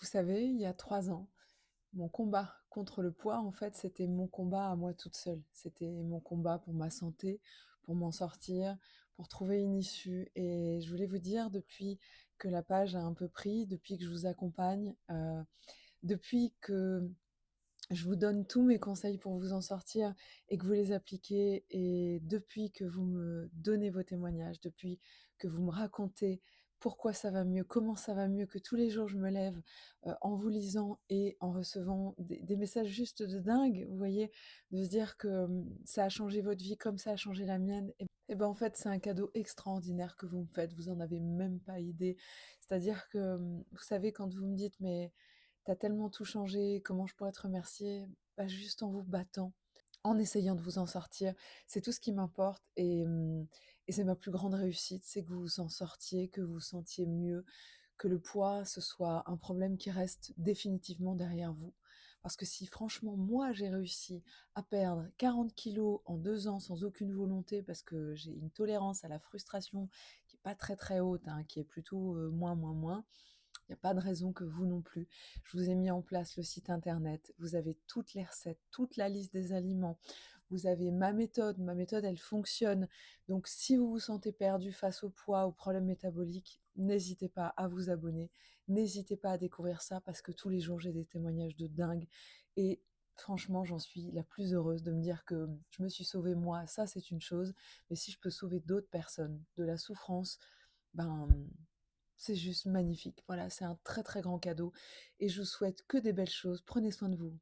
Vous savez, il y a 3 ans, mon combat contre le poids, en fait, c'était mon combat à moi toute seule. C'était mon combat pour ma santé, pour m'en sortir, pour trouver une issue et je voulais vous dire depuis que la page a un peu pris, depuis que je vous accompagne, depuis que je vous donne tous mes conseils pour vous en sortir et que vous les appliquez et depuis que vous me donnez vos témoignages, depuis que vous me racontez pourquoi ça va mieux, comment ça va mieux, que tous les jours je me lève, en vous lisant et en recevant des messages juste de dingue, vous voyez? De se dire que, ça a changé votre vie comme ça a changé la mienne et ben, en fait, c'est un cadeau extraordinaire que vous me faites, vous en avez même pas idée. C'est-à-dire que, vous savez quand vous me dites: «Mais t'as tellement tout changé, comment je pourrais te remercier?» Bah, juste en vous battant, en essayant de vous en sortir. C'est tout ce qui m'importe et c'est ma plus grande réussite, c'est que vous vous en sortiez, que vous vous sentiez mieux, que le poids, ce soit un problème qui reste définitivement derrière vous. Parce que si franchement, moi, j'ai réussi à perdre 40 kilos en 2 ans sans aucune volonté, parce que j'ai une tolérance à la frustration qui est pas très, très haute, hein, qui est plutôt, moins, moins, moins. Il y a pas de raison que vous non plus. Je vous ai mis en place le site internet, vous avez toutes les recettes, toute la liste des aliments, vous avez ma méthode elle fonctionne. Donc si vous vous sentez perdu face au poids, aux problèmes métaboliques, n'hésitez pas à vous abonner, n'hésitez pas à découvrir ça parce que tous les jours j'ai des témoignages de dingue et franchement j'en suis la plus heureuse de me dire que je me suis sauvée moi, ça c'est une chose, mais si je peux sauver d'autres personnes de la souffrance, ben c'est juste magnifique. Voilà, c'est un très, très grand cadeau et je vous souhaite que des belles choses. Prenez soin de vous.